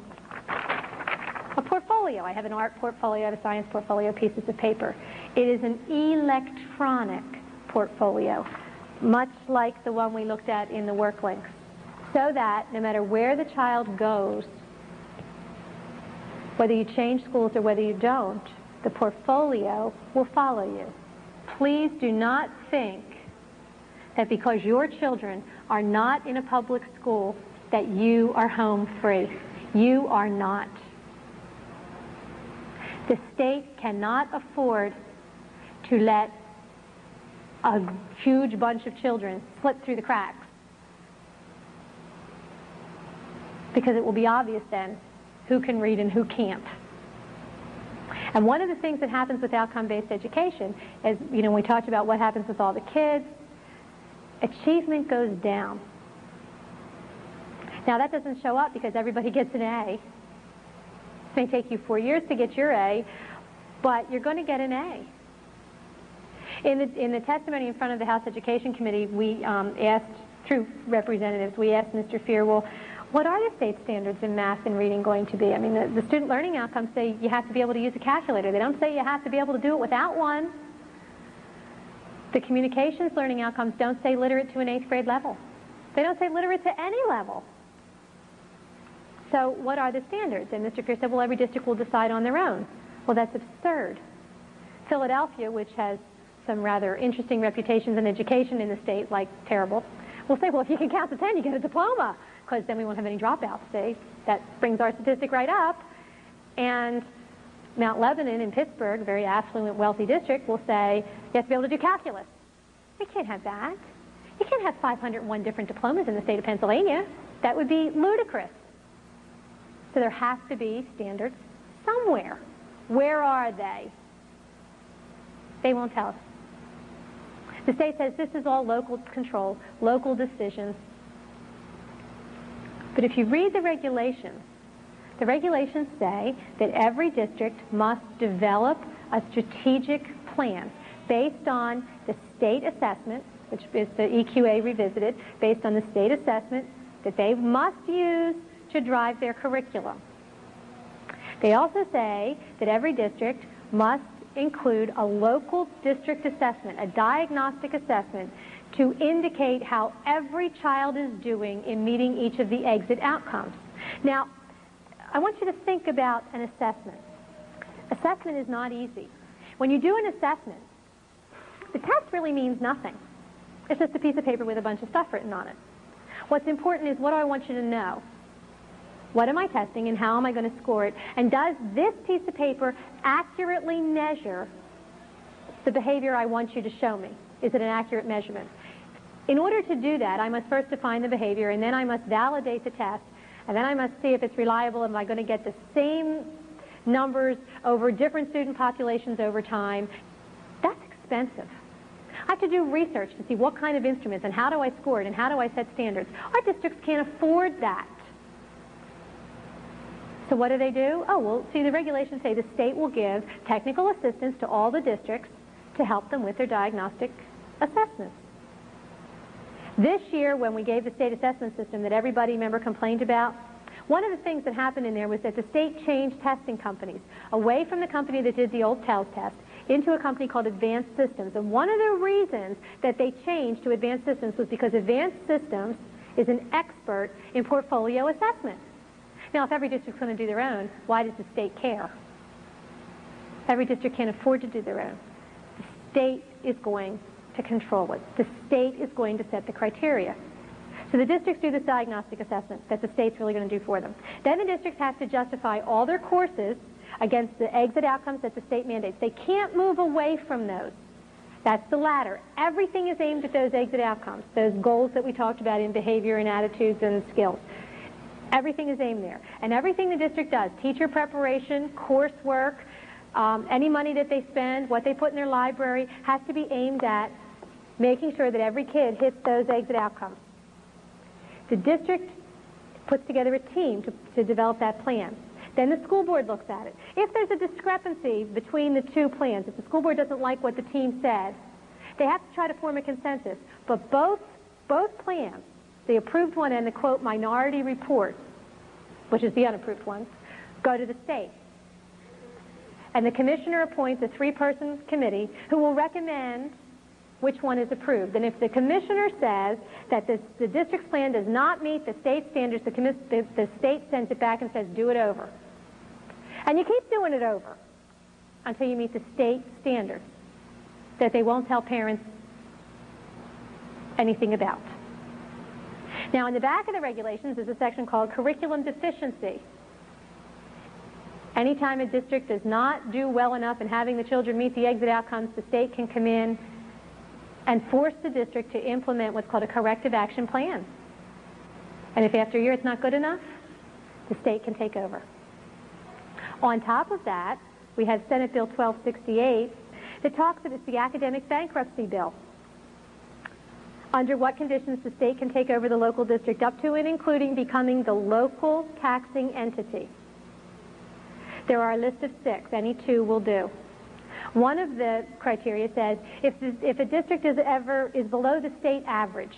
a portfolio. I have an art portfolio, I have a science portfolio, pieces of paper. It is an electronic portfolio, much like the one we looked at in the work links, so that no matter where the child goes, whether you change schools or whether you don't, the portfolio will follow you. Please do not think that because your children are not in a public school that you are home free. You are not. The state cannot afford to let a huge bunch of children slip through the cracks, because it will be obvious then who can read and who can't. And one of the things that happens with outcome-based education is, we talked about what happens with all the kids, achievement goes down. Now that doesn't show up because everybody gets an A. It may take you 4 years to get your A, but you're going to get an A. In the testimony in front of the House Education Committee, we asked, through representatives, we asked Mr. Fear, well, what are the state standards in math and reading going to be? I mean, the student learning outcomes say you have to be able to use a calculator. They don't say you have to be able to do it without one. The communications learning outcomes don't say literate to an 8th grade level. They don't say literate to any level. So what are the standards? And Mr. Fear said, well, every district will decide on their own. Well, that's absurd. Philadelphia, which has some rather interesting reputations in education in the state, like terrible, will say, well, if you can count to 10, you get a diploma, because then we won't have any dropouts, see? That brings our statistic right up. And Mount Lebanon in Pittsburgh, a very affluent, wealthy district, will say, you have to be able to do calculus. We can't have that. You can't have 501 different diplomas in the state of Pennsylvania. That would be ludicrous. So there has to be standards somewhere. Where are they? They won't tell us. The state says this is all local control, local decisions. But if you read the regulations say that every district must develop a strategic plan based on the state assessment, which is the EQA revisited, based on the state assessment that they must use to drive their curriculum. They also say that every district must include a local district assessment, a diagnostic assessment, to indicate how every child is doing in meeting each of the exit outcomes. Now, I want you to think about an assessment. Assessment is not easy. When you do an assessment, the test really means nothing. It's just a piece of paper with a bunch of stuff written on it. What's important is, what do I want you to know? What am I testing and how am I going to score it? And does this piece of paper accurately measure the behavior I want you to show me? Is it an accurate measurement? In order to do that, I must first define the behavior, and then I must validate the test, and then I must see if it's reliable. Am I going to get the same numbers over different student populations over time? That's expensive. I have to do research to see what kind of instruments and how do I score it and how do I set standards. Our districts can't afford that. So what do? Oh, well, see, the regulations say the state will give technical assistance to all the districts to help them with their diagnostic assessments. This year, when we gave the state assessment system that everybody, remember, complained about, one of the things that happened in there was that the state changed testing companies away from the company that did the old TELS test into a company called Advanced Systems. And one of the reasons that they changed to Advanced Systems was because Advanced Systems is an expert in portfolio assessment. Now, if every district's going to do their own, why does the state care? Every district can't afford to do their own. The state is going to control it. The state is going to set the criteria. So the districts do this diagnostic assessment that the state's really going to do for them. Then the districts have to justify all their courses against the exit outcomes that the state mandates. They can't move away from those. That's the ladder. Everything is aimed at those exit outcomes, those goals that we talked about in behavior and attitudes and skills. Everything is aimed there. And everything the district does, teacher preparation, coursework, any money that they spend, what they put in their library, has to be aimed at making sure that every kid hits those exit outcomes. The district puts together a team to develop that plan. Then the school board looks at it. If there's a discrepancy between the two plans, if the school board doesn't like what the team said, They have to try to form a consensus. But both plans, the approved one and the, quote, minority report, which is the unapproved one, go to the state. And the commissioner appoints a 3-person committee who will recommend which one is approved. And if the commissioner says that the district's plan does not meet the state standards, the state sends it back and says, do it over. And you keep doing it over until you meet the state standards that they won't tell parents anything about. Now, in the back of the regulations is a section called curriculum deficiency. Anytime a district does not do well enough in having the children meet the exit outcomes, the state can come in and force the district to implement what's called a corrective action plan. And if after a year it's not good enough, the state can take over. On top of that, we have Senate Bill 1268 that talks about the academic bankruptcy bill. Under what conditions the state can take over the local district, up to and including becoming the local taxing entity. There are a list of 6. Any 2 will do. One of the criteria says if a district is below the state average.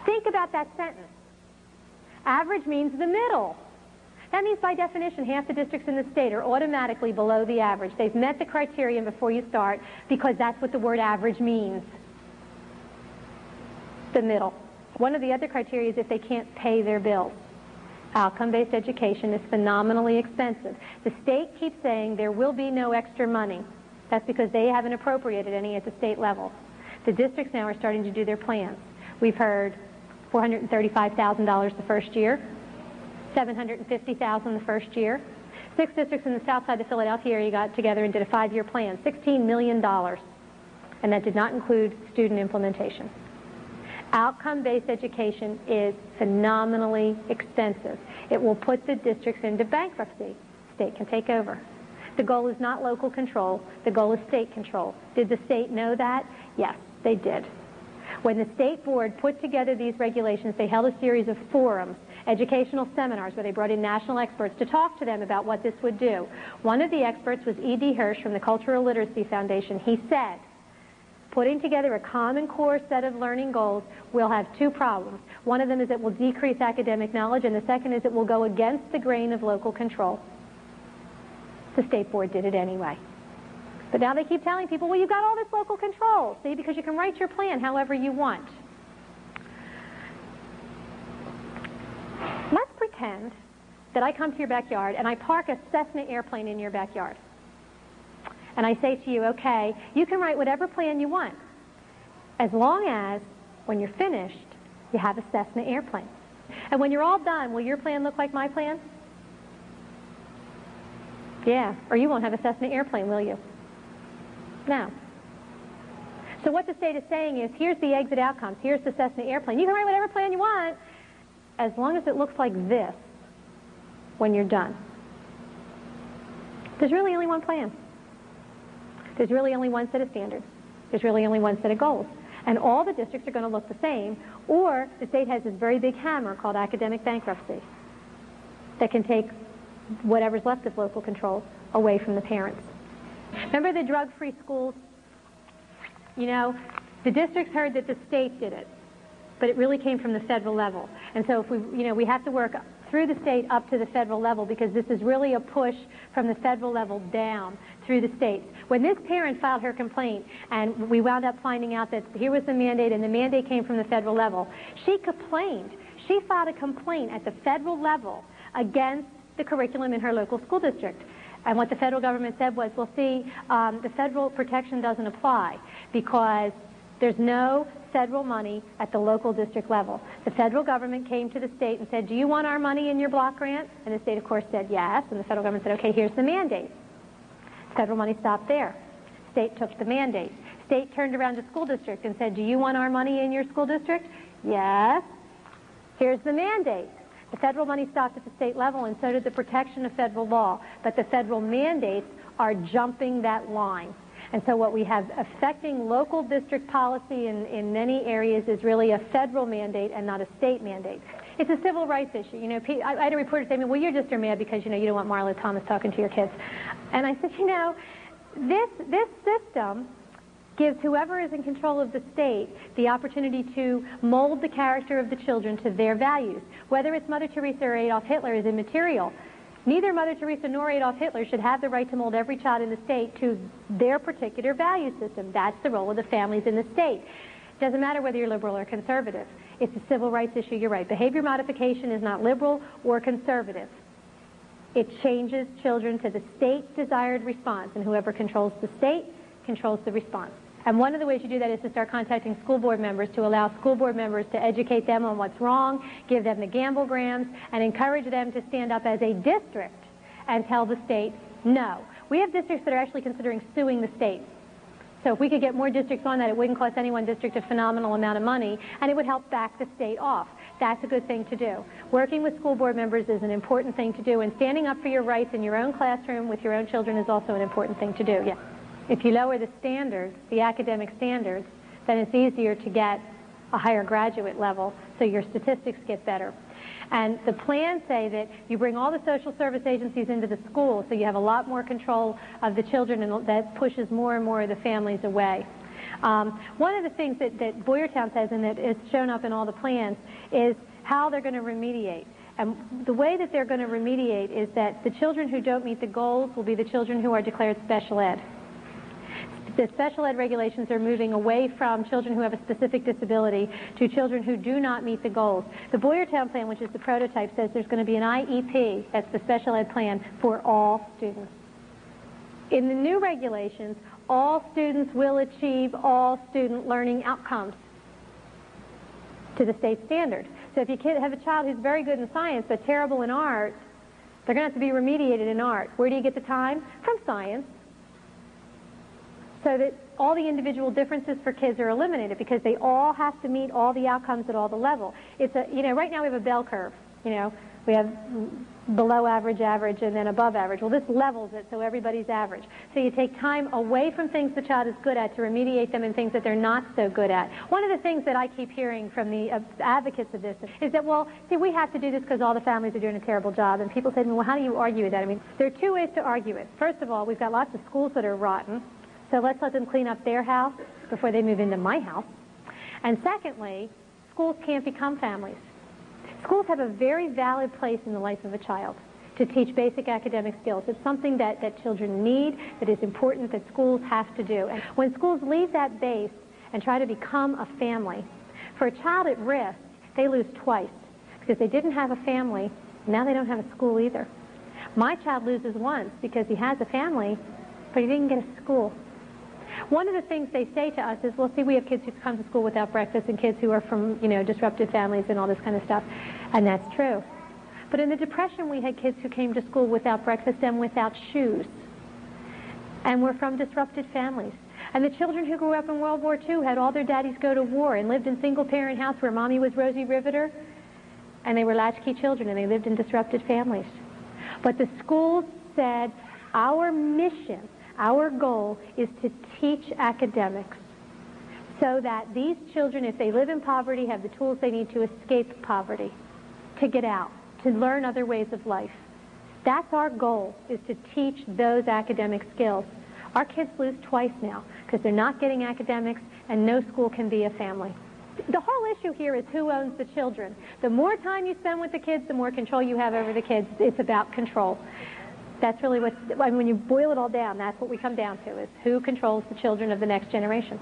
Think about that sentence. Average means the middle. That means by definition half the districts in the state are automatically below the average. They've met the criterion before you start because that's what the word average means. The middle. One of the other criteria is if they can't pay their bills. Outcome-based education is phenomenally expensive. The state keeps saying there will be no extra money. That's because they haven't appropriated any at the state level. The districts now are starting to do their plans. We've heard $435,000 the first year, $750,000 the first year. 6 districts in the south side of the Philadelphia area got together and did a 5-year plan, $16 million. And that did not include student implementation. Outcome-based education is phenomenally expensive. It will put the districts into bankruptcy. State can take over. The goal is not local control. The goal is state control. Did the state know that? Yes, they did. When the state board put together these regulations, they held a series of forums, educational seminars where they brought in national experts to talk to them about what this would do. One of the experts was E.D. Hirsch from the Cultural Literacy Foundation. He said, putting together a common core set of learning goals will have 2 problems. One of them is it will decrease academic knowledge, and the second is it will go against the grain of local control. The state board did it anyway. But now they keep telling people, well, you've got all this local control, see, because you can write your plan however you want. Let's pretend that I come to your backyard and I park a Cessna airplane in your backyard. And I say to you, okay, you can write whatever plan you want, as long as, when you're finished, you have a Cessna airplane. And when you're all done, will your plan look like my plan? Yeah, or you won't have a Cessna airplane, will you? No. So what the state is saying is, here's the exit outcomes, here's the Cessna airplane. You can write whatever plan you want, as long as it looks like this when you're done. There's really only one plan. There's really only one set of standards. There's really only one set of goals. And all the districts are going to look the same, or the state has this very big hammer called academic bankruptcy that can take whatever's left of local control away from the parents. Remember the drug-free schools? You know, the districts heard that the state did it, but it really came from the federal level. And so if we have to work through the state up to the federal level, because this is really a push from the federal level down through the states. When this parent filed her complaint and we wound up finding out that here was the mandate and the mandate came from the federal level, she complained. She filed a complaint at the federal level against the curriculum in her local school district. And what the federal government said was, well, see, the federal protection doesn't apply because there's no federal money at the local district level. The federal government came to the state and said, do you want our money in your block grant? And the state, of course, said yes. And the federal government said, okay, here's the mandate. Federal money stopped there. State took the mandate. State turned around to school district and said, do you want our money in your school district? Yes. Here's the mandate. The federal money stopped at the state level, and so did the protection of federal law. But the federal mandates are jumping that line. And so what we have affecting local district policy in many areas is really a federal mandate and not a state mandate. It's a civil rights issue. You know, I had a reporter say to me, well, you're just mad because, you know, you don't want Marla Thomas talking to your kids. And I said, you know, this system gives whoever is in control of the state the opportunity to mold the character of the children to their values. Whether it's Mother Teresa or Adolf Hitler is immaterial. Neither Mother Teresa nor Adolf Hitler should have the right to mold every child in the state to their particular value system. That's the role of the families in the state. It doesn't matter whether you're liberal or conservative. It's a civil rights issue, you're right. Behavior modification is not liberal or conservative. It changes children to the state's desired response, and whoever controls the state controls the response. And one of the ways you do that is to start contacting school board members, to allow school board members to educate them on what's wrong, give them the gamblegrams, and encourage them to stand up as a district and tell the state no. We have districts that are actually considering suing the state. So if we could get more districts on that, it wouldn't cost any one district a phenomenal amount of money, and it would help back the state off. That's a good thing to do. Working with school board members is an important thing to do, and standing up for your rights in your own classroom with your own children is also an important thing to do. Yeah. If you lower the standards, the academic standards, then it's easier to get a higher graduate level, so your statistics get better. And the plans say that you bring all the social service agencies into the school, so you have a lot more control of the children, and that pushes more and more of the families away. One of the things that Boyertown says, and that is shown up in all the plans, is how they're going to remediate. And the way that they're going to remediate is that the children who don't meet the goals will be the children who are declared special ed. The special ed regulations are moving away from children who have a specific disability to children who do not meet the goals. The Boyertown plan, which is the prototype, says there's going to be an IEP, that's the special ed plan, for all students. In the new regulations, all students will achieve all student learning outcomes to the state standard. So if you have a child who's very good in science but terrible in art, they're going to have to be remediated in art. Where do you get the time? From science. So that all the individual differences for kids are eliminated, because they all have to meet all the outcomes at all the level. It's a, right now we have a bell curve. We have below average, average, and then above average. Well, this levels it so everybody's average. So you take time away from things the child is good at to remediate them in things that they're not so good at. One of the things that I keep hearing from the advocates of this is that, well, see, we have to do this because all the families are doing a terrible job. And people say to me, well, how do you argue with that? I mean, there are two ways to argue it. First of all, we've got lots of schools that are rotten. So let's let them clean up their house before they move into my house. And secondly, schools can't become families. Schools have a very valid place in the life of a child to teach basic academic skills. It's something that children need, that is important, that schools have to do. And when schools leave that base and try to become a family, for a child at risk, they lose twice, because they didn't have a family, now they don't have a school either. My child loses once because he has a family, but he didn't get a school. One of the things they say to us is, well, see, we have kids who come to school without breakfast and kids who are from, disrupted families and all this kind of stuff. And that's true. But in the Depression, we had kids who came to school without breakfast and without shoes. And were from disrupted families. And the children who grew up in World War II had all their daddies go to war and lived in single-parent house where mommy was Rosie Riveter. And they were latchkey children, and they lived in disrupted families. But the schools said, our mission, our goal is to teach academics so that these children, if they live in poverty, have the tools they need to escape poverty, to get out, to learn other ways of life. That's our goal, is to teach those academic skills. Our kids lose twice now because they're not getting academics, and no school can be a family. The whole issue here is who owns the children. The more time you spend with the kids, the more control you have over the kids. It's about control. That's really when you boil it all down, that's what we come down to, is who controls the children of the next generation.